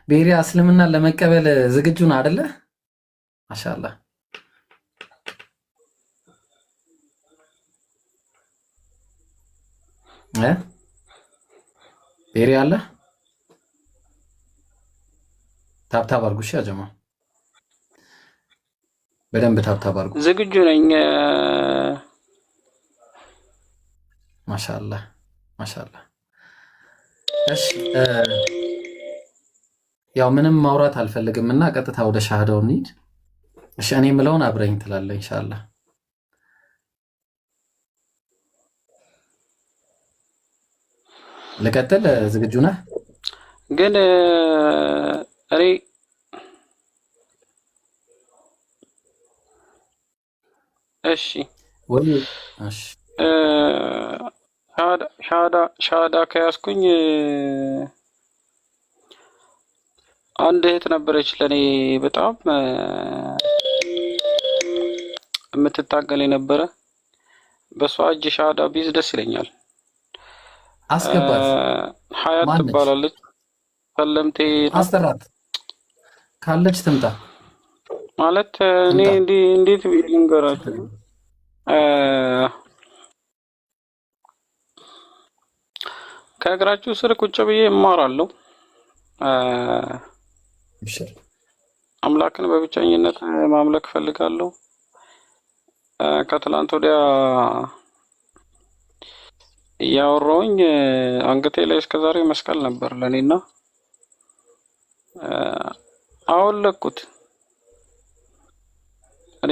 ቤሪያ እስልምና ለመቀበል ዝግጁ ነው አይደለ? ማሻአላህ ቤሪያ አለ። ታብታብ አድርጉ እሺ። ያጀማ በደንብ ታብታብ አድርጉ። ዝግጁ ነኝ። ማሻአላህ ማሻአላህ። እሺ ያው ምንም ማውራት አልፈልግም እና ቀጥታ ወደ ሻሃዳው እንሂድ። እሺ እኔ የምለውን አብረኝ ትላለህ ኢንሻአላህ። ልቀጥል? ዝግጁ ነህ? ግን እኔ እሺ እሺ ሻሃዳ ከያዝኩኝ አንድ እህት ነበረች ለኔ በጣም የምትታገል የነበረ በሷ እጅ ሻሃዳ ቢዝ ደስ ይለኛል። አስገባት። ሀያት ትባላለች። ሰለምቴ አስጠራት ካለች ትምጣ። ማለት እኔ እንዴት ልንገራችሁ? ከእግራችሁ ስር ቁጭ ብዬ እማራለሁ። አምላክን በብቸኝነት ማምለክ ፈልጋለሁ። ከትላንት ወዲያ እያወራሁኝ አንገቴ ላይ እስከዛሬ መስቀል ነበር ለኔና አወለኩት። እኔ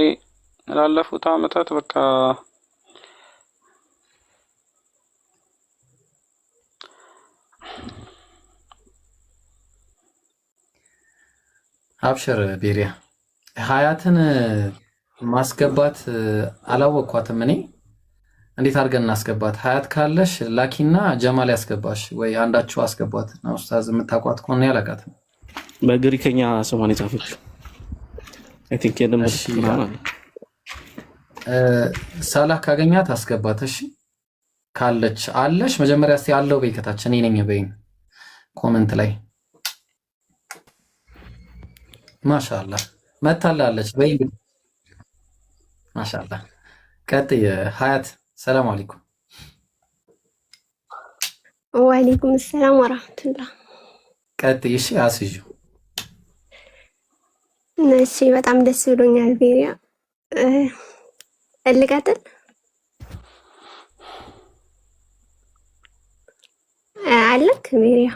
ላለፉት አመታት በቃ አብሽር ቤሪያ። ሀያትን ማስገባት አላወቅኳትም እኔ። እንዴት አድርገን እናስገባት? ሀያት ካለሽ ላኪና ጀማል ያስገባሽ ወይ አንዳችሁ አስገባት። ነው ኡስታዝ የምታውቋት ከሆነ ያላቃትም በግሪከኛ ስሟን የጻፈችው አይ ቲንክ የደምስ ሳላህ ካገኛት አስገባት። እሺ ካለች አለሽ መጀመሪያ እስቲ አለው በይ ከታች እኔ ነኝ በይኝ ኮሜንት ላይ ማሻአላህ መታላለች በይ ማሻአላህ። ቀጥይ ሀያት። ሰላም አለይኩም። ወአለይኩም ሰላም ወራህመቱላህ። ቀጥይ እሺ። አስይዙ እሺ። በጣም ደስ ብሎኛል ቤሪያ። ልቀጥል? አለክ ቤሪያ?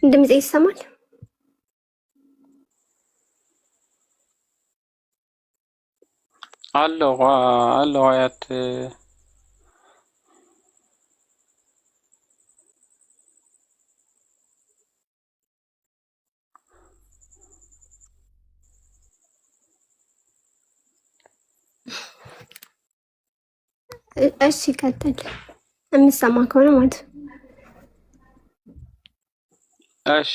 ድምጼ ይሰማል? አለው ሀያት እሺ ቀጥል፣ የምሰማ ከሆነ ማለት ነው። እሺ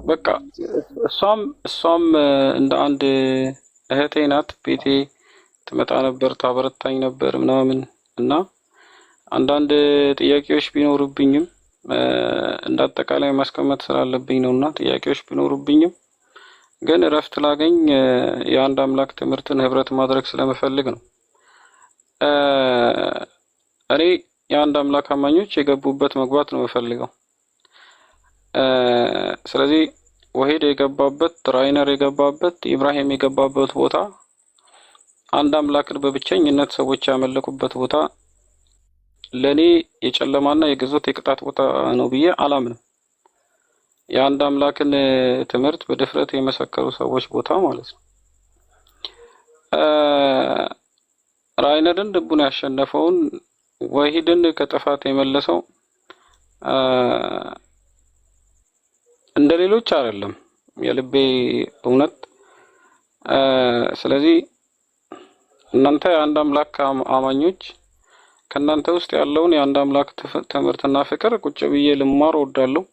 በቃ እሷም እንደ አንድ እህቴ ናት። ቤቴ ትመጣ ነበር፣ ታበረታኝ ነበር ምናምን እና አንዳንድ ጥያቄዎች ቢኖሩብኝም እንዳጠቃላይ ማስቀመጥ ስላለብኝ ነውና ጥያቄዎች ቢኖሩብኝም ግን እረፍት ላገኝ የአንድ አምላክ ትምህርትን ህብረት ማድረግ ስለምፈልግ ነው። እኔ የአንድ አምላክ አማኞች የገቡበት መግባት ነው የምፈልገው። ስለዚህ ወሂድ የገባበት፣ ራይነር የገባበት፣ ኢብራሂም የገባበት ቦታ አንድ አምላክን በብቸኝነት ሰዎች ያመለኩበት ቦታ ለኔ የጨለማና የግዞት የቅጣት ቦታ ነው ብዬ አላምንም። የአንድ አምላክን ትምህርት በድፍረት የመሰከሩ ሰዎች ቦታ ማለት ነው። ራይነርን ልቡን ያሸነፈውን ወሂድን ከጥፋት የመለሰው እንደሌሎች አይደለም፣ የልቤ እውነት። ስለዚህ እናንተ የአንድ አምላክ አማኞች ከናንተ ውስጥ ያለውን የአንድ አምላክ ትምህርትና ፍቅር ቁጭ ብዬ ልማር እወዳለሁ።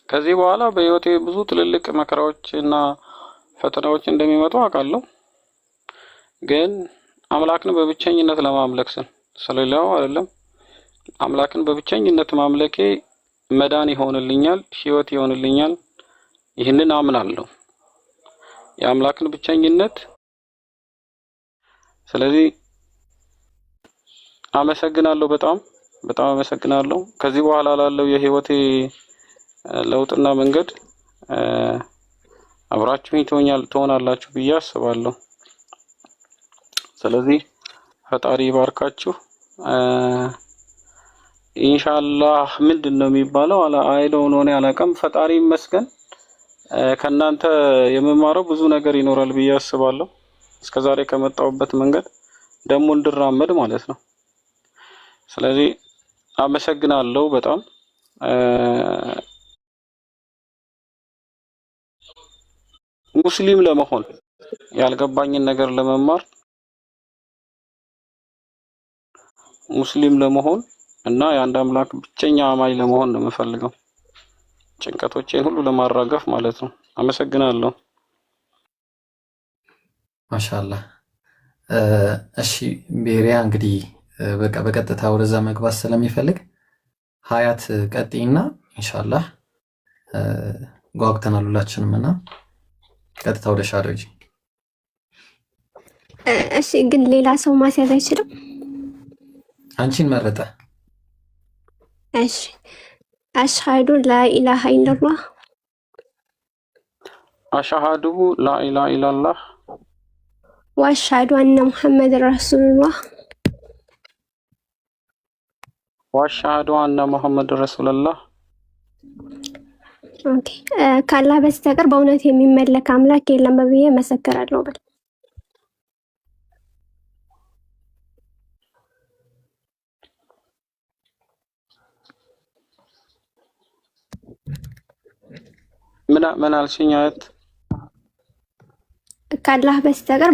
ከዚህ በኋላ በህይወቴ ብዙ ትልልቅ መከራዎችና ፈተናዎች እንደሚመጡ አውቃለሁ። ግን አምላክን በብቸኝነት ለማምለክ ስለሌላው አይደለም። አምላክን በብቸኝነት ማምለኬ መዳን ይሆንልኛል፣ ህይወት ይሆንልኛል። ይህንን አምናለሁ፣ የአምላክን ብቸኝነት። ስለዚህ አመሰግናለሁ፣ በጣም አመሰግናለሁ። ከዚህ በኋላ ላለው የህይወቴ ለውጥና መንገድ አብራችሁኝ ትሆናላችሁ ብዬ አስባለሁ። ስለዚህ ፈጣሪ ይባርካችሁ። ኢንሻአላህ ምንድነው የሚባለው? አይዶን ሆነ አላቀም። ፈጣሪ ይመስገን። ከናንተ የምማረው ብዙ ነገር ይኖራል ብዬ አስባለሁ። እስከዛሬ ከመጣሁበት መንገድ ደግሞ እንድራመድ ማለት ነው። ስለዚህ አመሰግናለሁ በጣም። ሙስሊም ለመሆን ያልገባኝን ነገር ለመማር ሙስሊም ለመሆን እና የአንድ አምላክ ብቸኛ አማኝ ለመሆን ነው የምፈልገው። ጭንቀቶቼን ሁሉ ለማራገፍ ማለት ነው። አመሰግናለሁ። ማሻአላህ። እሺ ቤሪያ እንግዲህ በቃ በቀጥታ ወደዛ መግባት ስለሚፈልግ ሀያት ቀጥይና ኢንሻአላህ ጓጉተናል ሁላችንም እና ቀጥታ ወደ ሻዶጂ። እሺ ግን ሌላ ሰው ማስያዝ አይችልም? አንቺን መረጠ። እሺ አሽሃዱ ላኢላሃ ኢላላህ አሽሃዱ ላኢላሃ ኢላላህ ወአሽሃዱ አነ ሙሐመድ ረሱሉላህ ወአሽሃዱ አነ ሙሐመድ ረሱሉላህ። ኦኬ። ካላህ በስተቀር በእውነት የሚመለክ አምላክ የለም ብዬ መሰክራለሁ በል። ምን አልሽኝ? አያት ካላህ በስተቀር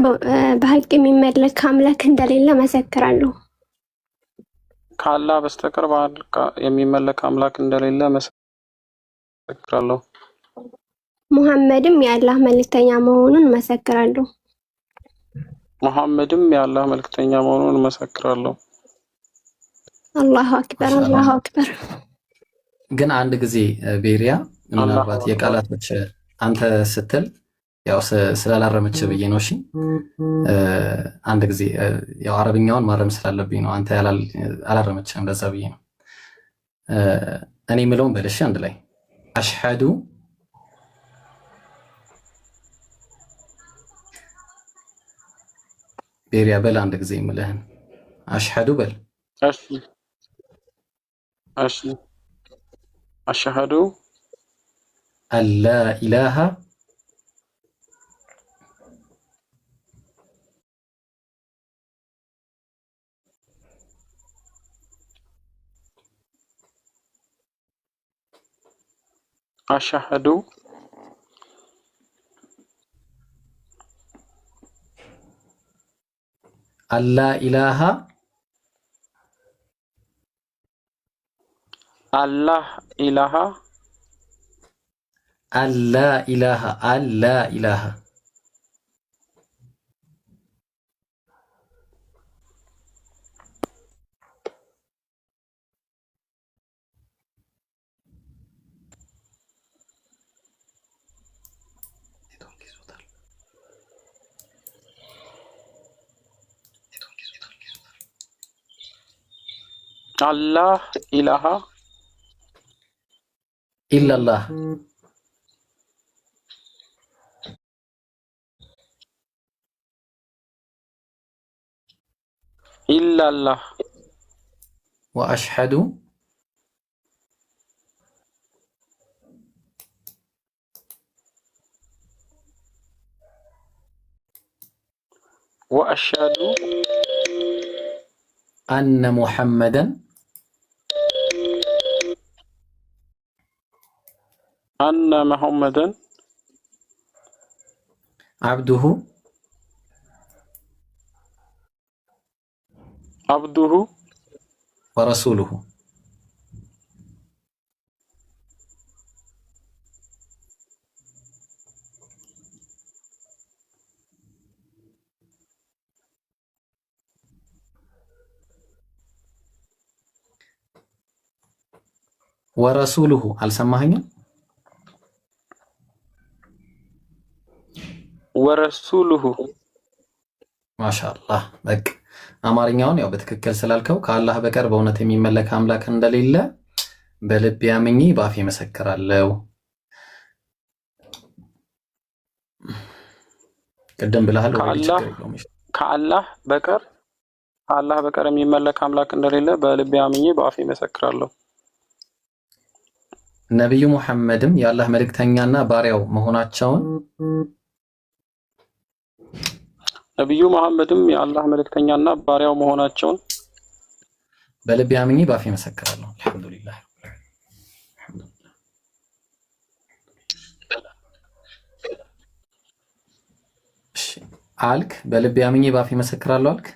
በሐቅ የሚመለክ አምላክ እንደሌለ መሰክራለሁ። ካላህ በስተቀር በሐቅ የሚመለክ አምላክ እንደሌለ መሰክራለሁ። ሙሐመድም የአላህ መልእክተኛ መሆኑን መሰክራለሁ። ሙሐመድም የአላህ መልእክተኛ መሆኑን መሰክራለሁ። አላሁ አክበር፣ አላሁ አክበር። ግን አንድ ጊዜ ቤሪያ ምናልባት የቃላቶች አንተ ስትል ያው ስላላረመች ብዬ ነው። እሺ አንድ ጊዜ ያው አረብኛውን ማረም ስላለብኝ ነው። አንተ አላረመችም እንደዛ ብዬ ነው። እኔ የምለውን በልሽ አንድ ላይ አሽሃዱ ቤሪያ በል አንድ ጊዜ የምልህን አሽሃዱ በል። እሺ እሺ አሽሃዱ አላ ኢላሃ አሽሃዱ አላ ኢላሃ አላህ ኢላሃ አላ ኢላሃ አላ ኢላሃ አላህ ኢላሃ ኢላላህ ኢላላህ ወአሽሀዱ ወአሽሀዱ አነ ሙሐመደን አነ ሙሐመደን አብዱሁ አብዱሁ ወረሱሉሁ ወረሱሉሁ አልሰማኸኝም? ወረሱሉሁ ማሻአላህ በቃ አማርኛውን ያው በትክክል ስላልከው ከአላህ በቀር በእውነት የሚመለክ አምላክ እንደሌለ በልቤ አምኜ በአፌ መሰክራለሁ። ቅድም ብለሃል። ከአላህ በቀር የሚመለክ አምላክ እንደሌለ በልቤ አምኜ በአፌ መሰክራለሁ። ነብዩ ሙሐመድም የአላህ መልእክተኛና ባሪያው መሆናቸውን በልቤ አምኜ በአፌ መሰክራለሁ። አልሐምዱሊላህ አልክ። በልቤ አምኜ በአፌ መሰክራለሁ አልክ።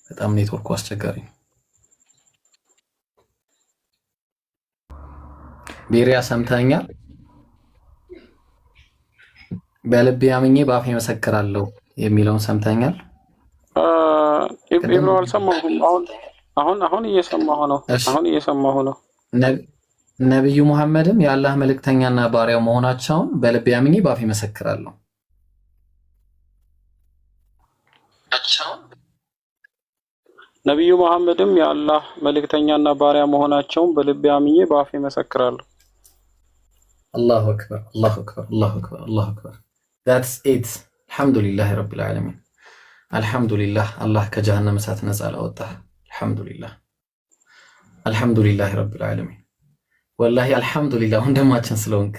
በጣም ኔትወርኩ አስቸጋሪ ነው። ቤሪያ ሰምተኛል። በልቤ አምኜ በአፌ መሰክራለሁ የሚለውን ሰምተኛል። ኢብኑ አልሰማሁም። አሁን እየሰማሁ ነው። ነብዩ ሙሐመድም የአላህ መልእክተኛና ባሪያው መሆናቸውን በልቤ አምኜ በአፌ መሰክራለሁ። ነብዩ መሐመድም የአላህ መልእክተኛና ባሪያ መሆናቸውን በልቤ አምኜ በአፌ መሰክራለሁ። አላሁ አክበር አላሁ አክበር አላሁ አክበር አላሁ አክበር። that's it አልሐምዱሊላህ ረቢል ዓለሚን። አልሐምዱሊላህ አላህ ከጀሃነም እሳት ነፃ ላወጣህ። አልሐምዱሊላህ አልሐምዱሊላህ ረቢል ዓለሚን። ወላሂ አልሐምዱሊላህ ወንድማችን ስለሆንክ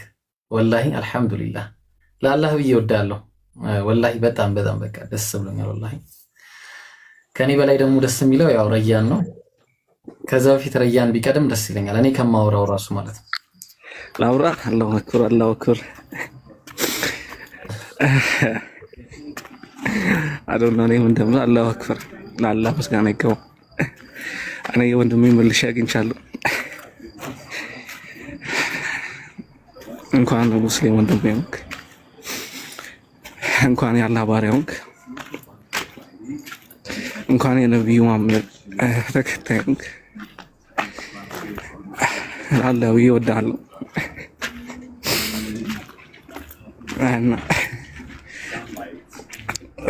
ወላሂ አልሐምዱሊላህ ለአላህ ብዬ እወዳለሁ። ወላሂ በጣም በቃ ደስ ብሎኛል። ወላሂ ከኔ በላይ ደግሞ ደስ የሚለው ያው ረያን ነው። ከዛ በፊት ረያን ቢቀድም ደስ ይለኛል፣ እኔ ከማውራው ራሱ ማለት ነው። ላውራ። አላሁ አክበር አላሁ አክበር። አዶና ነው እንደምን አላሁ አክበር። ለአላህ ምስጋና ይገባው። እኔ ወንድሜ መልሼ አግኝቻለሁ። እንኳን ሙስሊም ወንድሜ ሆንክ፣ እንኳን የአላህ ባሪያ ሆንክ፣ እንኳን የነብዩ መሐመድ ተከታይ ሆንክ። ለአላህ ብዬ እወድሃለሁ።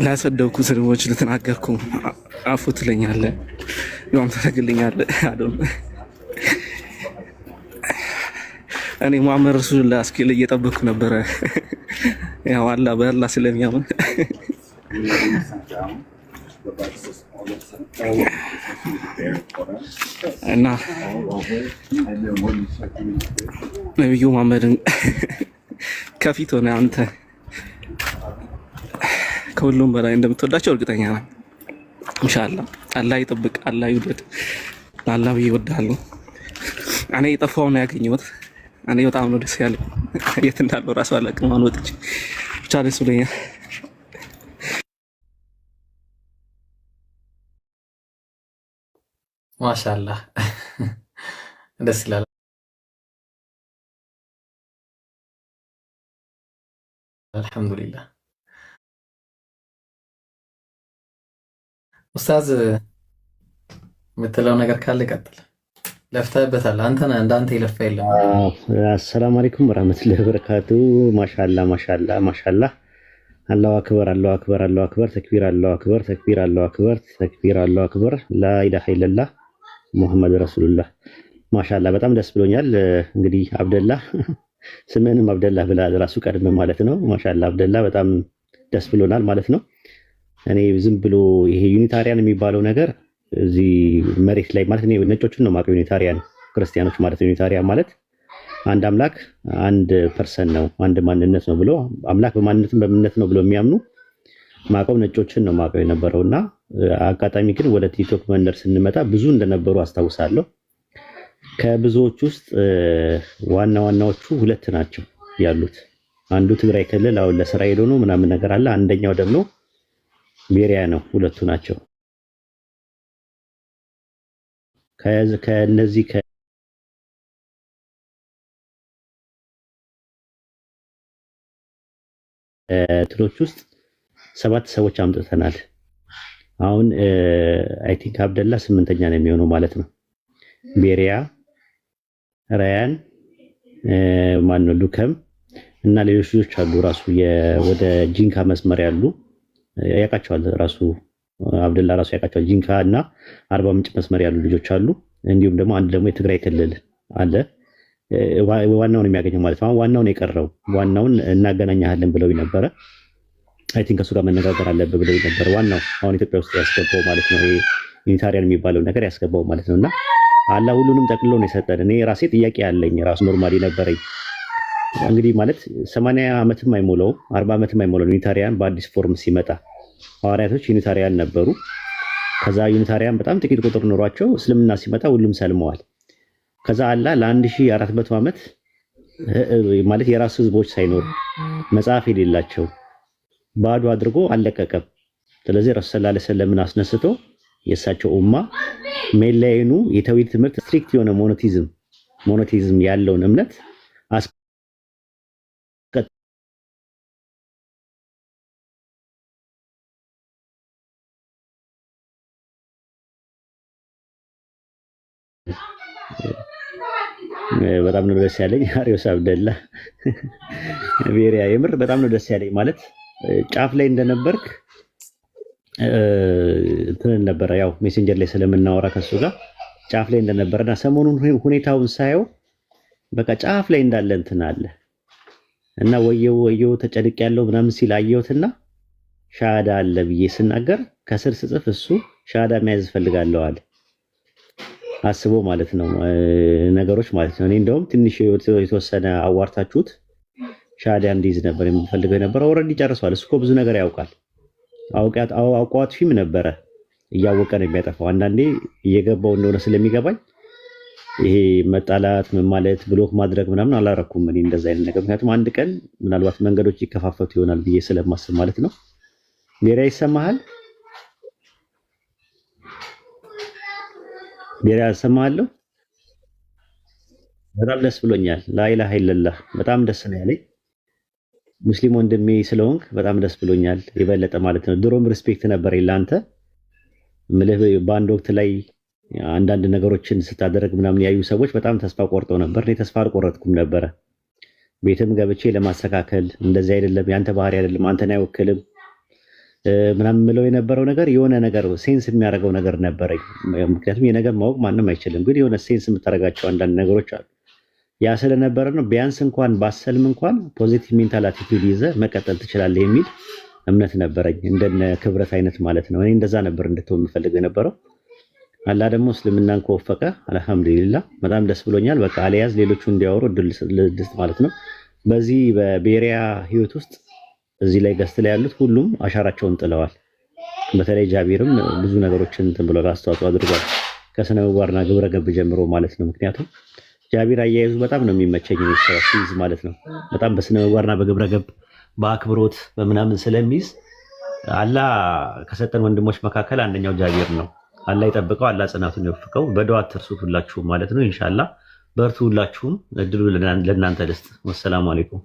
ላሰደብኩ ስድቦች ልትናገርኩ አፉ ትለኛለህ፣ ያም ታደርግልኛለህ። አዶን እኔ ሙሐመድ ረሱሉላህ እስኪል እየጠበቅኩ ነበረ። ያው አላህ በአላህ ስለሚያምን እና ነብዩ መሐመድን ከፊት ሆነ አንተ ከሁሉም በላይ እንደምትወዳቸው እርግጠኛ ነኝ። ኢንሻአላህ አላህ ይጠብቅ፣ አላህ ይውደድ። ለአላህ ብዬ እወድሃለሁ። እኔ የጠፋው ነው ያገኘሁት። እኔ በጣም ነው ደስ ያለኝ። የት እንዳለው ራሱ አላውቅም። አሁን ወጥቼ ብቻ ደስ ብሎኛል። ማሻአላህ ደስ ይላል። አልሐምዱሊላህ። ኡስታዝ የምትለው ነገር ካለ ቀጥል። ለፍተህበታል። አንተ ነህ እንዳንተ የለፋ የለም። አሰላሙ አለይኩም ወራህመቱላሂ ወበረካቱ። ማሻአላህ ማሻአላህ ማሻአላህ። አላሁ አክበር አላሁ አክበር አላሁ አክበር። ተክቢር አላሁ አክበር ተክቢር አላሁ አክበር ተክቢር አላሁ አክበር። ላኢላሃ ኢለላህ ሙሐመድ ረሱሉላህ። ማሻአላህ በጣም ደስ ብሎኛል። እንግዲህ አብደላህ ስምህንም አብደላህ ብለሃል ራሱ ቀድመ ማለት ነው። ማሻአላህ አብደላህ በጣም ደስ ብሎናል ማለት ነው። እኔ ዝም ብሎ ይሄ ዩኒታሪያን የሚባለው ነገር እዚህ መሬት ላይ ማለት ነው ነጮችን ነው የማውቀው። ዩኒታሪያን ክርስቲያኖች ማለት ነው። ዩኒታሪያን ማለት አንድ አምላክ አንድ ፐርሰን ነው አንድ ማንነት ነው ብሎ አምላክ በማንነትም በምንነት ነው ብሎ የሚያምኑ ማውቀው ነጮችን ነው የማውቀው የነበረውና አጋጣሚ ግን ወደ ቲክቶክ መንደር ስንመጣ ብዙ እንደነበሩ አስታውሳለሁ። ከብዙዎች ውስጥ ዋና ዋናዎቹ ሁለት ናቸው ያሉት። አንዱ ትግራይ ክልል አሁን ለስራ ሄዶ ነው ምናምን ነገር አለ። አንደኛው ደግሞ ቤሪያ ነው። ሁለቱ ናቸው። ከነዚህ ከትሎች ውስጥ 7 ሰዎች አምጥተናል። አሁን አይ ቲንክ አብደላ 8ኛ ነው የሚሆነው ማለት ነው። ቤሪያ፣ ራያን፣ ማነው ዱከም እና ሌሎች ልጆች አሉ። ራሱ ወደ ጂንካ መስመር ያሉ ያውቃቸዋል። ራሱ አብደላ ራሱ ያውቃቸዋል። ጂንካ እና አርባ ምንጭ መስመር ያሉ ልጆች አሉ። እንዲሁም ደግሞ አንድ ደግሞ የትግራይ ክልል አለ። ዋናውን የሚያገኘው ማለት ነው። ዋናውን የቀረው ዋናውን እናገናኛለን ብለው ነበረ። አይ ቲንክ ከሱ ጋር መነጋገር አለብህ ብለው ነበር። ዋናው አሁን ኢትዮጵያ ውስጥ ያስገባው ማለት ነው። ይሄ ዩኒታሪያን የሚባለው ነገር ያስገባው ማለት ነውና አላህ ሁሉንም ጠቅልሎ ነው የሰጠን። እኔ ራሴ ጥያቄ ያለኝ ራሱ ኖርማሊ ነበረኝ። እንግዲህ ማለት 80 ዓመትም አይሞላው 40 ዓመትም አይሞላው ዩኒታሪያን በአዲስ ፎርም ሲመጣ ሐዋርያቶች ዩኒታሪያን ነበሩ። ከዛ ዩኒታሪያን በጣም ጥቂት ቁጥር ኖሯቸው እስልምና ሲመጣ ሁሉም ሰልመዋል። ከዛ አላህ ለ1400 ዓመት ማለት የራሱ ህዝቦች ሳይኖር መጽሐፍ የሌላቸው ባዶ አድርጎ አልለቀቀም። ስለዚህ ረሱል ሰለላሁ ዐለይሂ ወሰለም አስነስቶ የእሳቸው ኡማ ሜላይኑ የተውሂድ ትምህርት ስትሪክት የሆነ ሞኖቲዝም ያለውን እምነት በጣም ነው ደስ ያለኝ። አሪዮስ አብደላ ቤሪያ የምር በጣም ነው ደስ ያለኝ። ማለት ጫፍ ላይ እንደነበርክ እንትን ነበረ፣ ያው ሜሴንጀር ላይ ስለምናወራ ከሱ ጋር ጫፍ ላይ እንደነበረና ሰሞኑን ሁኔታውን ሳየው በቃ ጫፍ ላይ እንዳለ እንትን አለ እና ወየው ተጨንቅ ያለው ምናምን ሲል አየሁትና ሻሃዳ አለ ብዬ ስናገር ከስር ስጽፍ እሱ ሻሃዳ መያዝ ፈልጋለሁ አለ። አስቦ ማለት ነው ነገሮች ማለት ነው። እኔ እንደውም ትንሽ የተወሰነ አዋርታችሁት ሻሃዳ እንዲይዝ ነበር የምፈልገው ነበር። ኦልሬዲ ጨርሷል። እሱ እኮ ብዙ ነገር ያውቃል። አውቋት ፊም ነበረ እያወቀ ነው የሚያጠፋው። አንዳንዴ እየገባው እንደሆነ ስለሚገባኝ ይሄ መጣላት ምን ማለት ብሎክ ማድረግ ምናምን አላረኩም እኔ እንደዛ አይነት ነገር። ምክንያቱም አንድ ቀን ምናልባት መንገዶች ይከፋፈቱ ይሆናል ብዬ ስለማስብ ማለት ነው። ቤሪያ ይሰማሃል? ቤሪያ ይሰማሃለሁ? በጣም ደስ ብሎኛል። ላኢላሃ ኢለላህ በጣም ደስ ነው ያለኝ። ሙስሊም ወንድሜ ስለሆንክ በጣም ደስ ብሎኛል የበለጠ ማለት ነው። ድሮም ሪስፔክት ነበር ለአንተ ምልህ በአንድ ወቅት ላይ አንዳንድ ነገሮችን ስታደርግ ምናምን ያዩ ሰዎች በጣም ተስፋ ቆርጠው ነበር። እኔ ተስፋ አልቆረጥኩም ነበረ። ቤትም ገብቼ ለማስተካከል እንደዚህ አይደለም ያንተ ባህሪ አይደለም አንተን አይወክልም ምናምን ምለው የነበረው ነገር የሆነ ነገር ሴንስ የሚያደርገው ነገር ነበረኝ። ምክንያቱም የነገር ማወቅ ማንም አይችልም፣ ግን የሆነ ሴንስ የምታደርጋቸው አንዳንድ ነገሮች አሉ። ያ ስለነበረ ነው ቢያንስ እንኳን ባሰልም እንኳን ፖዚቲቭ ሜንታል አቲቲዩድ ይዘህ መቀጠል ትችላለህ የሚል እምነት ነበረኝ። እንደነ ክብረት አይነት ማለት ነው። እኔ እንደዛ ነበር እንድትሆን የምፈልገው የነበረው። አላህ ደግሞ እስልምናን ከወፈቀ አልሐምዱሊላህ በጣም ደስ ብሎኛል። በቃ አልያዝ ሌሎቹ እንዲያወሩ እድል ልስጥ ማለት ነው። በዚህ በቤሪያ ህይወት ውስጥ እዚህ ላይ ገስት ላይ ያሉት ሁሉም አሻራቸውን ጥለዋል። በተለይ ጃቢርም ብዙ ነገሮችን እንትን ብሎ አስተዋጽኦ አድርጓል ከስነ ምግባርና ግብረ ገብ ጀምሮ ማለት ነው። ምክንያቱም ጃቢር አያይዙ በጣም ነው የሚመቸኝ ሲይዝ ማለት ነው። በጣም በስነ ምግባርና በግብረ ገብ በአክብሮት በምናምን ስለሚይዝ አላህ ከሰጠን ወንድሞች መካከል አንደኛው ጃቢር ነው። አላህ ይጠብቀው፣ አላህ ጽናቱን ይወፍቀው። በዱዓ አትርሱት ሁላችሁም ማለት ነው። ኢንሻአላህ በርቱ ሁላችሁም። እድሉ ለእናንተ ልስጥ። ወሰላሙ አለይኩም።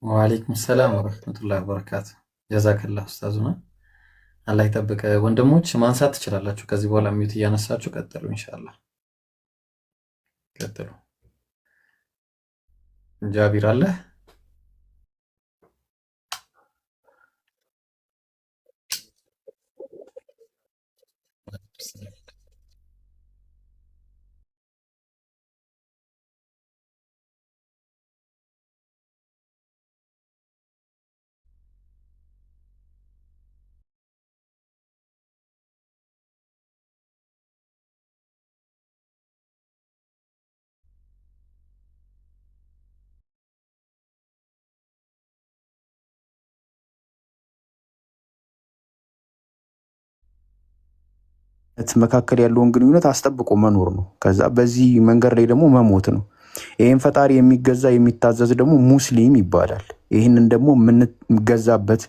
ወአለይኩም ሰላም ወረህመቱላሂ ወበረካቱ። ጀዛከላህ ኡስታዙና አላህ ይጠብቅ። ወንድሞች ማንሳት ትችላላችሁ። ከዚህ በኋላ ሚዩት እያነሳችሁ ቀጥሉ። ኢንሻአላህ ቀጥሉ። ጃቢር አለ? መካከል ያለውን ግንኙነት አስጠብቆ መኖር ነው። ከዛ በዚህ መንገድ ላይ ደግሞ መሞት ነው። ይህን ፈጣሪ የሚገዛ የሚታዘዝ ደግሞ ሙስሊም ይባላል። ይህንን ደግሞ የምንገዛበት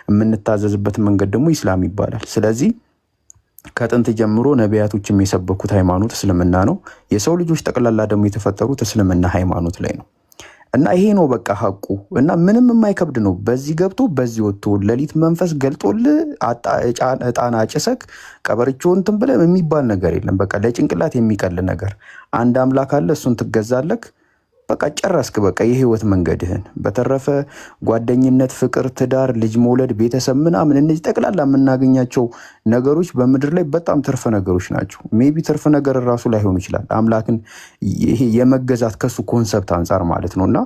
የምንታዘዝበት መንገድ ደግሞ ኢስላም ይባላል። ስለዚህ ከጥንት ጀምሮ ነቢያቶችም የሰበኩት ሃይማኖት እስልምና ነው። የሰው ልጆች ጠቅላላ ደግሞ የተፈጠሩት እስልምና ሃይማኖት ላይ ነው እና ይሄ ነው በቃ ሐቁ እና ምንም የማይከብድ ነው። በዚህ ገብቶ በዚህ ወጥቶ ሌሊት መንፈስ ገልጦል ዕጣን አጭሰክ ቀበርቾን እንትን ብለህ የሚባል ነገር የለም። በቃ ለጭንቅላት የሚቀል ነገር አንድ አምላክ አለ፣ እሱን ትገዛለክ። በቃ ጨረስክ። በቃ የህይወት መንገድህን። በተረፈ ጓደኝነት፣ ፍቅር፣ ትዳር፣ ልጅ መውለድ፣ ቤተሰብ ምናምን እነዚህ ጠቅላላ የምናገኛቸው ነገሮች በምድር ላይ በጣም ትርፍ ነገሮች ናቸው። ሜቢ ትርፍ ነገር ራሱ ላይሆኑ ይችላል። አምላክን ይሄ የመገዛት ከሱ ኮንሰፕት አንጻር ማለት ነው እና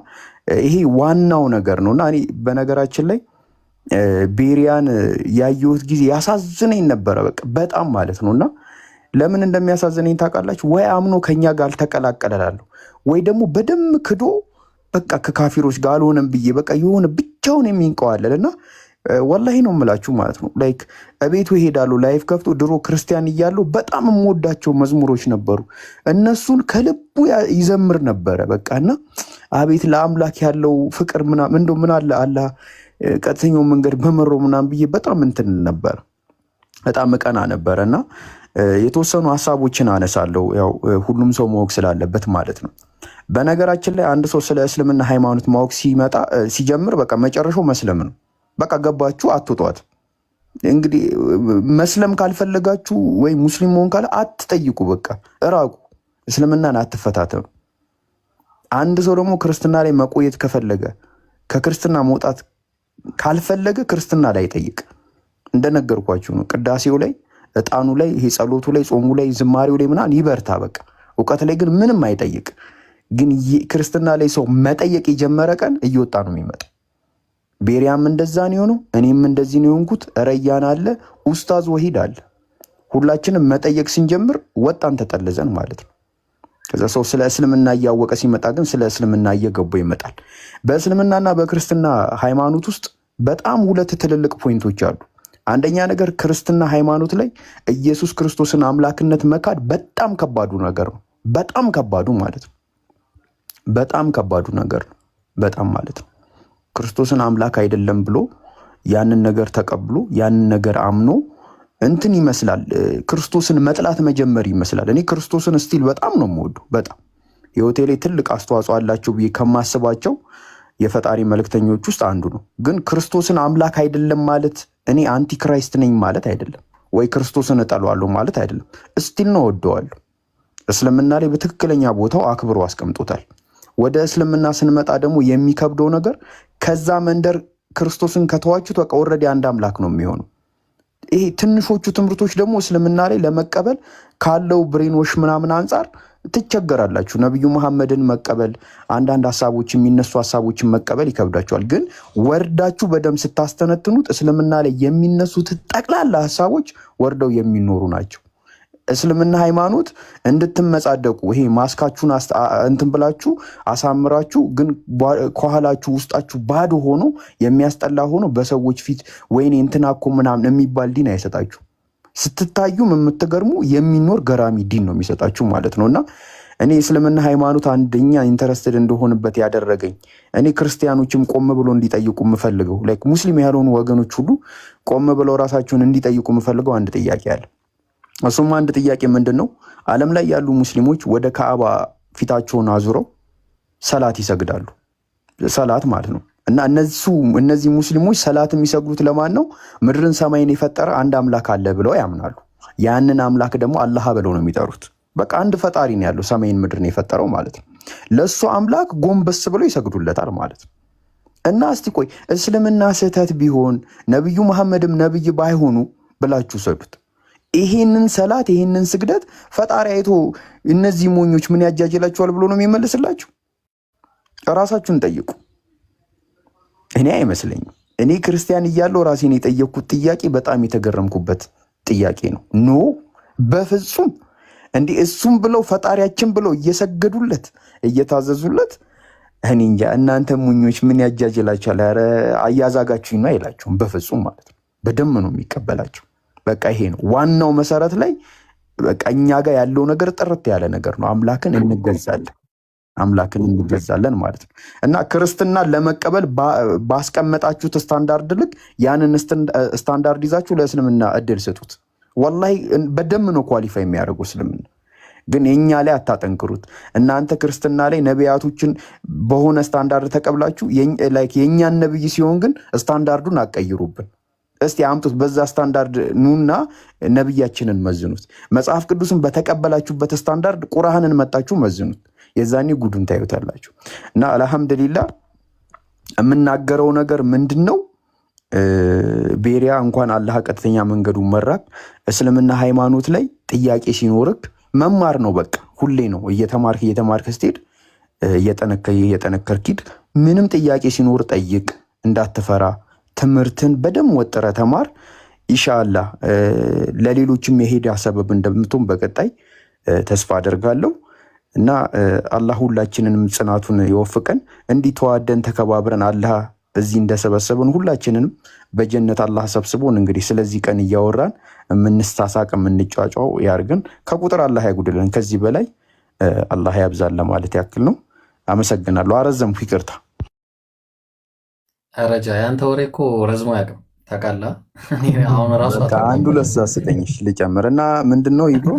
ይሄ ዋናው ነገር ነው እና እኔ በነገራችን ላይ ቤሪያን ያየሁት ጊዜ ያሳዝነኝ ነበረ። በቃ በጣም ማለት ነው እና ለምን እንደሚያሳዝነኝ ታውቃላችሁ? ወይ አምኖ ከኛ ጋር አልተቀላቀለላለሁ ወይ ደግሞ በደም ክዶ በቃ ከካፊሮች ጋር አልሆነም ብዬ በቃ የሆነ ብቻውን የሚንቀዋለል እና ወላሂ ነው የምላችሁ ማለት ነው። ላይክ እቤቱ ይሄዳሉ ላይፍ ከፍቶ ድሮ ክርስቲያን እያለሁ በጣም የምወዳቸው መዝሙሮች ነበሩ። እነሱን ከልቡ ይዘምር ነበረ በቃ እና አቤት ለአምላክ ያለው ፍቅር ምናምን እንደው ምን አለ አላህ ቀጥተኛው መንገድ በመሮ ምናምን ብዬ በጣም እንትን ነበር፣ በጣም እቀና ነበረ እና የተወሰኑ ሀሳቦችን አነሳለሁ። ያው ሁሉም ሰው ማወቅ ስላለበት ማለት ነው። በነገራችን ላይ አንድ ሰው ስለ እስልምና ሃይማኖት ማወቅ ሲጀምር በቃ መጨረሻው መስለም ነው። በቃ ገባችሁ? አትውጧት። እንግዲህ መስለም ካልፈለጋችሁ ወይ ሙስሊም መሆን ካለ አትጠይቁ፣ በቃ እራቁ። እስልምናን አትፈታተኑ። አንድ ሰው ደግሞ ክርስትና ላይ መቆየት ከፈለገ ከክርስትና መውጣት ካልፈለገ ክርስትና ላይ ጠይቅ። እንደነገርኳችሁ ነው። ቅዳሴው ላይ፣ እጣኑ ላይ፣ ይሄ ጸሎቱ ላይ፣ ጾሙ ላይ፣ ዝማሬው ላይ ምናምን ይበርታ። በቃ እውቀት ላይ ግን ምንም አይጠይቅ። ግን ክርስትና ላይ ሰው መጠየቅ የጀመረ ቀን እየወጣ ነው የሚመጣ። ቤሪያም እንደዛ ነው የሆነው፣ እኔም እንደዚህ ነው የሆንኩት። ረያን አለ፣ ኡስታዝ ወሂድ አለ። ሁላችንም መጠየቅ ስንጀምር ወጣን ተጠልዘን ማለት ነው። ከዛ ሰው ስለ እስልምና እያወቀ ሲመጣ ግን ስለ እስልምና እየገቡ ይመጣል። በእስልምናና በክርስትና ሃይማኖት ውስጥ በጣም ሁለት ትልልቅ ፖይንቶች አሉ። አንደኛ ነገር ክርስትና ሃይማኖት ላይ ኢየሱስ ክርስቶስን አምላክነት መካድ በጣም ከባዱ ነገር ነው። በጣም ከባዱ ማለት ነው። በጣም ከባዱ ነገር ነው። በጣም ማለት ነው። ክርስቶስን አምላክ አይደለም ብሎ ያንን ነገር ተቀብሎ ያንን ነገር አምኖ እንትን ይመስላል ክርስቶስን መጥላት መጀመር ይመስላል። እኔ ክርስቶስን ስቲል በጣም ነው የምወደው። በጣም ህይወቴ ላይ ትልቅ አስተዋጽኦ አላቸው ብዬ ከማስባቸው የፈጣሪ መልእክተኞች ውስጥ አንዱ ነው። ግን ክርስቶስን አምላክ አይደለም ማለት እኔ አንቲክራይስት ነኝ ማለት አይደለም፣ ወይ ክርስቶስን እጠለዋለሁ ማለት አይደለም። ስቲል ነው እወደዋለሁ። እስልምና ላይ በትክክለኛ ቦታው አክብሮ አስቀምጦታል። ወደ እስልምና ስንመጣ ደግሞ የሚከብደው ነገር ከዛ መንደር ክርስቶስን ከተዋችሁት በቃ ኦልሬዲ አንድ አምላክ ነው የሚሆነው። ይሄ ትንሾቹ ትምህርቶች ደግሞ እስልምና ላይ ለመቀበል ካለው ብሬንዎሽ ምናምን አንጻር ትቸገራላችሁ። ነቢዩ መሐመድን መቀበል፣ አንዳንድ ሀሳቦች የሚነሱ ሀሳቦችን መቀበል ይከብዳችኋል። ግን ወርዳችሁ በደም ስታስተነትኑት እስልምና ላይ የሚነሱት ጠቅላላ ሀሳቦች ወርደው የሚኖሩ ናቸው። እስልምና ሃይማኖት እንድትመጻደቁ ይሄ ማስካችሁን እንትን ብላችሁ አሳምራችሁ ግን ከኋላችሁ ውስጣችሁ ባዶ ሆኖ የሚያስጠላ ሆኖ በሰዎች ፊት ወይኔ እንትና እኮ ምናምን የሚባል ዲን አይሰጣችሁ። ስትታዩም የምትገርሙ የሚኖር ገራሚ ዲን ነው የሚሰጣችሁ ማለት ነው። እና እኔ እስልምና ሃይማኖት አንደኛ ኢንተረስትድ እንደሆንበት ያደረገኝ እኔ ክርስቲያኖችም ቆም ብሎ እንዲጠይቁ የምፈልገው ላይክ ሙስሊም ያልሆኑ ወገኖች ሁሉ ቆም ብለው ራሳቸውን እንዲጠይቁ የምፈልገው አንድ ጥያቄ አለ። እሱም አንድ ጥያቄ ምንድን ነው? ዓለም ላይ ያሉ ሙስሊሞች ወደ ካዕባ ፊታቸውን አዙረው ሰላት ይሰግዳሉ። ሰላት ማለት ነው። እና እነዚህ ሙስሊሞች ሰላት የሚሰግዱት ለማን ነው? ምድርን ሰማይን የፈጠረ አንድ አምላክ አለ ብለው ያምናሉ። ያንን አምላክ ደግሞ አላህ ብለው ነው የሚጠሩት። በቃ አንድ ፈጣሪ ነው ያለው ሰማይን ምድርን የፈጠረው ማለት ነው። ለእሱ አምላክ ጎንበስ ብለው ይሰግዱለታል ማለት ነው። እና እስቲ ቆይ እስልምና ስህተት ቢሆን ነቢዩ መሐመድም ነቢይ ባይሆኑ ብላችሁ ሰዱት። ይሄንን ሰላት ይሄንን ስግደት ፈጣሪ አይቶ እነዚህ ሞኞች ምን ያጃጅላቸዋል ብሎ ነው የሚመልስላችሁ? ራሳችሁን ጠይቁ። እኔ አይመስለኝም። እኔ ክርስቲያን እያለሁ ራሴን የጠየቅኩት ጥያቄ በጣም የተገረምኩበት ጥያቄ ነው። ኖ በፍጹም እንዲህ እሱም ብለው ፈጣሪያችን ብለው እየሰገዱለት እየታዘዙለት እኔ እንጃ እናንተ ሞኞች ምን ያጃጅላችኋል? ኧረ አያዛጋችሁኝ ነው አይላችሁም። በፍጹም ማለት ነው። በደም ነው የሚቀበላቸው። በቃ ይሄ ነው ዋናው መሰረት ላይ በቃ እኛ ጋር ያለው ነገር ጥርት ያለ ነገር ነው። አምላክን እንገዛለን። አምላክን እንገዛለን ማለት ነው። እና ክርስትናን ለመቀበል ባስቀመጣችሁት ስታንዳርድ ልክ ያንን ስታንዳርድ ይዛችሁ ለእስልምና እድል ስጡት። ወላሂ በደም ነው ኳሊፋይ የሚያደርጉ እስልምና። ግን የኛ ላይ አታጠንክሩት። እናንተ ክርስትና ላይ ነቢያቶችን በሆነ ስታንዳርድ ተቀብላችሁ የእኛን ነብይ ሲሆን ግን ስታንዳርዱን አቀይሩብን። እስቲ አምጡት፣ በዛ ስታንዳርድ ኑና ነብያችንን መዝኑት። መጽሐፍ ቅዱስን በተቀበላችሁበት ስታንዳርድ ቁርአንን መጣችሁ መዝኑት። የዛኔ ጉዱን ታዩታላችሁ። እና አልሐምዱሊላህ የምናገረው ነገር ምንድን ነው? ቤሪያ እንኳን አላህ ቀጥተኛ መንገዱን መራክ። እስልምና ሃይማኖት ላይ ጥያቄ ሲኖርክ መማር ነው በቃ። ሁሌ ነው እየተማርክ ስትሄድ እየጠነከርክ ሂድ። ምንም ጥያቄ ሲኖር ጠይቅ፣ እንዳትፈራ። ትምህርትን በደንብ ወጥረ ተማር። ኢንሻአላህ ለሌሎችም የሄዳ ሰበብ እንደምትሆን በቀጣይ ተስፋ አደርጋለሁ። እና አላህ ሁላችንንም ጽናቱን ይወፍቀን። እንዲህ ተዋደን ተከባብረን አላህ እዚህ እንደሰበሰበን ሁላችንንም በጀነት አላህ ሰብስቦን እንግዲህ ስለዚህ ቀን እያወራን የምንሳሳቅ የምንጫጫው ያርገን። ከቁጥር አላህ ያጉድልን። ከዚህ በላይ አላህ ያብዛል ለማለት ያክል ነው። አመሰግናለሁ። አረዘምኩ፣ ይቅርታ። ረጃ ያንተ ወሬ እኮ ረዝሞ ያቅም ታውቃለህ። አሁን ራሱ አንዱ ለሳ ስጠኝሽ ልጨምር እና ምንድነው ይብሮ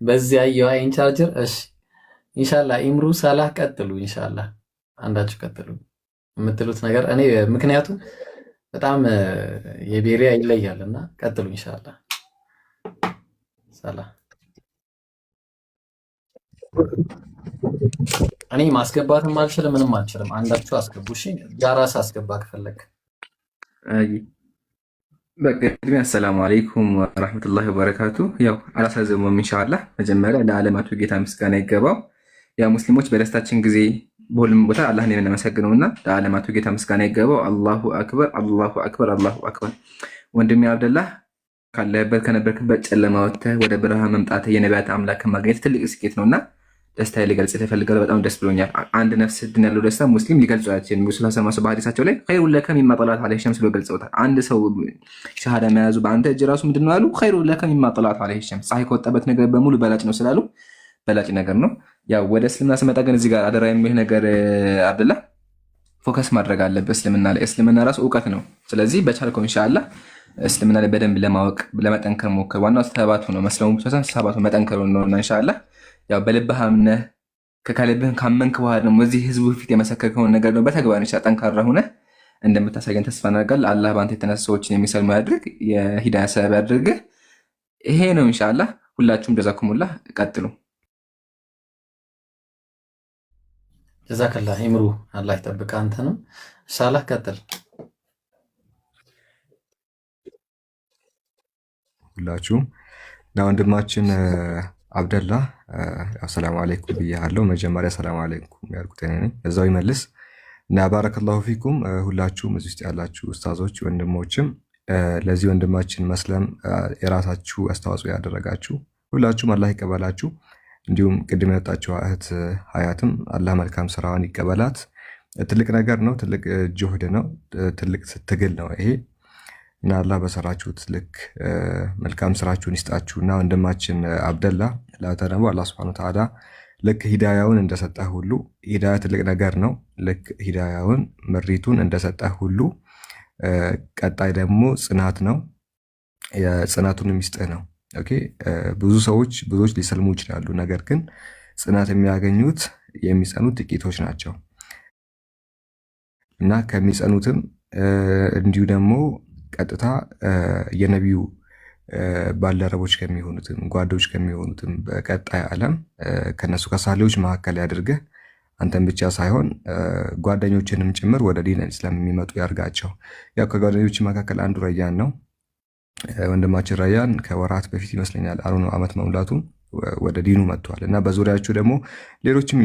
በዚህ አየዋ ኢንቻርጀር። እሺ ኢንሻአላህ ኢምሩ ሳላህ ቀጥሉ። ኢንሻአላህ አንዳችሁ ቀጥሉ የምትሉት ነገር እኔ ምክንያቱም በጣም የቤሪያ ይለያልና ቀጥሉ ኢንሻአላህ። ሰላም። እኔ ማስገባትም አልችልም ምንም አልችልም። አንዳችሁ አስገቡ። እሺ ጃራስ አስገባ ከፈለክ። በቅድሚያ አሰላሙ አለይኩም ወራህመቱላሂ ወበረካቱ። ያው አላሳዘመም ኢንሻአላህ። መጀመሪያ ለዓለማቱ ጌታ ምስጋና ይገባው። ያ ሙስሊሞች በደስታችን ጊዜ በሁሉም ቦታ አላህን የምናመሰግነውና ለዓለማቱ ጌታ ምስጋና ይገባው። አላሁ አክበር፣ አላሁ አክበር፣ አላሁ አክበር። ወንድሜ አብደላህ ካለበት ከነበርክበት ጨለማ ወጥተህ ወደ ብርሃን መምጣት የነቢያት አምላክ ማግኘት ትልቅ ስኬት ነውና ደስታ ሊገልጽ ተፈልጋለሁ። በጣም ደስ ብሎኛል። አንድ ነፍስ ድን ያለው ደስታ ሙስሊም ሊገልጹ አይችልም። ሙስሊም ሰማሱ በሐዲሳቸው ላይ ኸይሩ ለከ ሚማ ጠላት ዐለይሂ ሸምስ ብሎ ገልጸውታል። አንድ ሰው ሸሃዳ መያዙ በአንተ እጅ ራሱ ምንድነው ያሉ ኸይሩ ለከ ሚማ ጠላት ዐለይሂ ሸምስ፣ ፀሐይ ከወጣበት ነገር በሙሉ በላጭ ነው ስላሉ በላጭ ነገር ነው። ያው ወደ እስልምና ስመጣ ግን እዚህ ጋር አደራ የሚል ነገር አብደላ ፎከስ ማድረግ አለበት እስልምና ላይ። እስልምና ራሱ እውቀት ነው። ስለዚህ በቻልከው ኢንሻአላህ እስልምና ላይ በደንብ ለማወቅ ለመጠንከር ሞክር። ዋናው ተባቱ ነው መስለሙ ብቻ ሳይሆን ተባቱ መጠንከሩ ነውና ኢንሻአላህ ያው በልብህ አምነህ ከልብህን ካመንክ በኋላ ደግሞ እዚህ ህዝቡ ፊት የመሰከርከውን ነገር ነው በተግባር ኢንሻአላህ ጠንካራ ሆነህ እንደምታሳየን ተስፋ እናደርጋለን። አላህ በአንተ የተነሱ ሰዎችን የሚሰልሙ ያድርግ፣ የሂዳያ ሰበብ ያድርግ። ይሄ ነው ኢንሻአላህ። ሁላችሁም ጀዛኩሙላህ ቀጥሉ። ጀዛከላህ ኢምሩ፣ አላህ ይጠብቅ አንተንም። ኢንሻአላህ ቀጥል። ሁላችሁም እና ወንድማችን አብደላ አሰላሙ አለይኩም ብያለሁ። መጀመሪያ ሰላም አለይኩም ያልኩት እኔ ነኝ፣ እዛው ይመልስ እና ባረከላሁ ፊኩም። ሁላችሁም እዚህ ውስጥ ያላችሁ ኡስታዞች ወንድሞችም ለዚህ ወንድማችን መስለም የራሳችሁ አስተዋጽኦ ያደረጋችሁ ሁላችሁም አላህ ይቀበላችሁ። እንዲሁም ቅድም የወጣችው እህት ሀያትም አላህ መልካም ስራዋን ይቀበላት። ትልቅ ነገር ነው፣ ትልቅ ጁህድ ነው፣ ትልቅ ትግል ነው ይሄ እና አላህ በሰራችሁት ልክ መልካም ስራችሁን ይስጣችሁ። እና ወንድማችን አብደላ ላተነቡ አላህ ሱብሓነሁ ወተዓላ ልክ ሂዳያውን እንደሰጠህ ሁሉ ሂዳያ ትልቅ ነገር ነው። ልክ ሂዳያውን ምሪቱን እንደሰጠህ ሁሉ ቀጣይ ደግሞ ጽናት ነው፣ የጽናቱን ሚስጥህ ነው። ኦኬ ብዙዎች ሊሰልሙ ይችላሉ። ነገር ግን ጽናት የሚያገኙት የሚጸኑት ጥቂቶች ናቸው እና ከሚጸኑትም እንዲሁ ደግሞ ቀጥታ የነቢዩ ባልደረቦች ከሚሆኑትም ጓዶች ከሚሆኑትም በቀጣይ ዓለም ከነሱ ከሳሌዎች መካከል ያድርግህ። አንተን ብቻ ሳይሆን ጓደኞችንም ጭምር ወደ ዲን እስላም የሚመጡ ያርጋቸው። ያው ከጓደኞች መካከል አንዱ ረያን ነው። ወንድማችን ረያን ከወራት በፊት ይመስለኛል አሁን ዓመት መሙላቱ ወደ ዲኑ መጥቷል እና በዙሪያችሁ ደግሞ ሌሎችም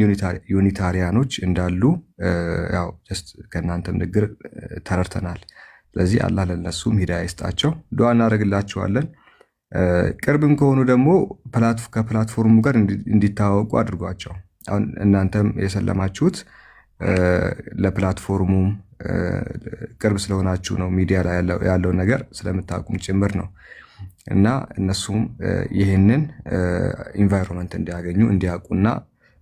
ዩኒታሪያኖች እንዳሉ ያው ጀስት ከእናንተም ንግግር ተረድተናል። ስለዚህ አላህ ለነሱም ሂዳያ ይስጣቸው፣ ዱዓ እናደርግላቸዋለን። ቅርብም ከሆኑ ደግሞ ከፕላትፎርሙ ጋር እንዲታወቁ አድርጓቸው። አሁን እናንተም የሰለማችሁት ለፕላትፎርሙም ቅርብ ስለሆናችሁ ነው፣ ሚዲያ ላይ ያለውን ነገር ስለምታውቁም ጭምር ነው። እና እነሱም ይህንን ኢንቫይሮንመንት እንዲያገኙ እንዲያውቁና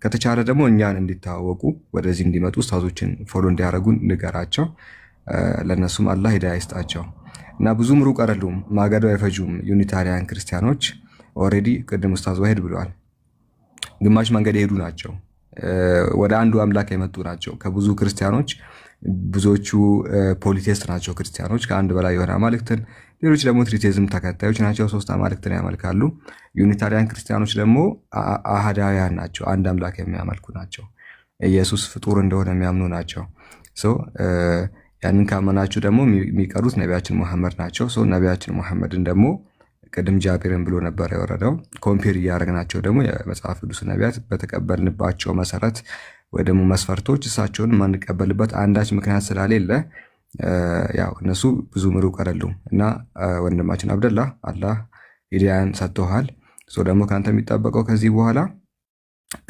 ከተቻለ ደግሞ እኛን እንዲታወቁ ወደዚህ እንዲመጡ ኡስታዞችን ፎሎ እንዲያደርጉ ንገራቸው። ለነሱም አላህ ሂዳያ ይስጣቸው እና ብዙም ሩቅ አይደሉም፣ ማገዶ አይፈጁም። ዩኒታሪያን ክርስቲያኖች ኦልሬዲ ቅድም ኡስታዝ ዋሂድ ብለዋል፣ ግማሽ መንገድ የሄዱ ናቸው። ወደ አንዱ አምላክ የመጡ ናቸው። ከብዙ ክርስቲያኖች ብዙዎቹ ፖሊቴስት ናቸው ክርስቲያኖች፣ ከአንድ በላይ የሆነ አማልክትን፣ ሌሎች ደግሞ ትሪቴዝም ተከታዮች ናቸው፣ 3 አማልክትን ያመልካሉ። ዩኒታሪያን ክርስቲያኖች ደግሞ አህዳውያን ናቸው፣ አንድ አምላክ የሚያመልኩ ናቸው። ኢየሱስ ፍጡር እንደሆነ የሚያምኑ ናቸው። ያንን ካመናችሁ ደግሞ የሚቀሩት ነቢያችን ሙሐመድ ናቸው። ነቢያችን ሙሐመድን ደግሞ ቅድም ጃቢርን ብሎ ነበር የወረደው። ኮምፔር እያደረግናቸው ደግሞ የመጽሐፍ ቅዱስ ነቢያት በተቀበልንባቸው መሰረት ወይ ደግሞ መስፈርቶች እሳቸውን የማንቀበልበት አንዳች ምክንያት ስላሌለ ያው እነሱ ብዙ ሩቅ አይደሉም እና ወንድማችን አብደላ አላህ ሂዳያን ሰጥቶሃል። ደግሞ ከአንተ የሚጠበቀው ከዚህ በኋላ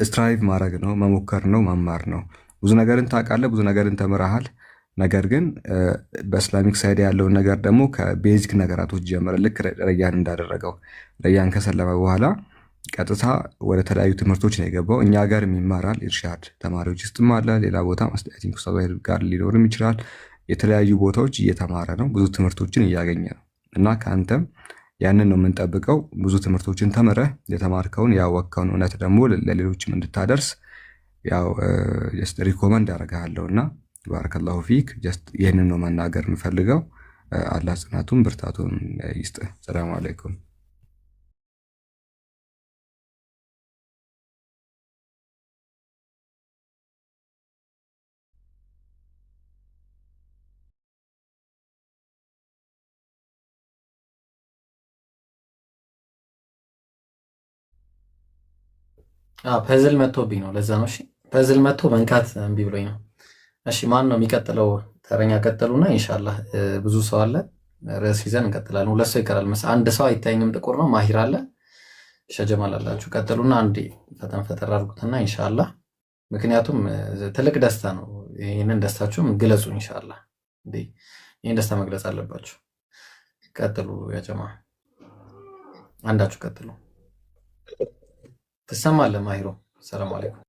ስትራይቭ ማድረግ ነው፣ መሞከር ነው፣ መማር ነው። ብዙ ነገርን ታውቃለህ፣ ብዙ ነገርን ተምረሃል። ነገር ግን በእስላሚክ ሳይድ ያለውን ነገር ደግሞ ከቤዚክ ነገራቶች ጀምረ ልክ ረያን እንዳደረገው ረያን ከሰለመ በኋላ ቀጥታ ወደ ተለያዩ ትምህርቶች ነው የገባው። እኛ ጋር ይማራል፣ ኢርሻድ ተማሪዎች ውስጥም አለ፣ ሌላ ቦታ ማስጠያቲንግ ኡስታዝ ጋር ሊኖርም ይችላል። የተለያዩ ቦታዎች እየተማረ ነው፣ ብዙ ትምህርቶችን እያገኘ ነው እና ከአንተም ያንን ነው የምንጠብቀው። ብዙ ትምህርቶችን ተምረህ የተማርከውን ያወቅከውን እውነት ደግሞ ለሌሎችም እንድታደርስ ያው ሪኮመንድ ያደርግሃለሁ እና ባረከላሁ ፊክ። ይህንን ነው መናገር የምፈልገው። አላህ ጽናቱን ብርታቱን ይስጥ። ሰላም አለይኩም። ፐዝል መጥቶብኝ ነው፣ ለዛ ነው። እሺ ፐዝል መጥቶ መንካት እምቢ ብሎኝ ነው። እሺ ማን ነው የሚቀጥለው? ተረኛ ቀጥሉና ኢንሻአላህ ብዙ ሰው አለ፣ ርዕስ ይዘን እንቀጥላለን። 2 ሰው ይቀራል መሰለኝ። አንድ ሰው አይታይኝም፣ ጥቁር ነው። ማሂር አለ፣ ሸጀማል አላችሁ። ቀጥሉና አንዴ ፈተን ፈተር አድርጉትና ኢንሻአላህ። ምክንያቱም ትልቅ ደስታ ነው። ይሄንን ደስታችሁም ግለጹ ኢንሻአላህ። እንዴ ይሄን ደስታ መግለጽ አለባችሁ። ቀጥሉ ያ ጀማ፣ አንዳችሁ ቀጥሉ። ትሰማለህ ማሂሮ? ሰላም አለይኩም።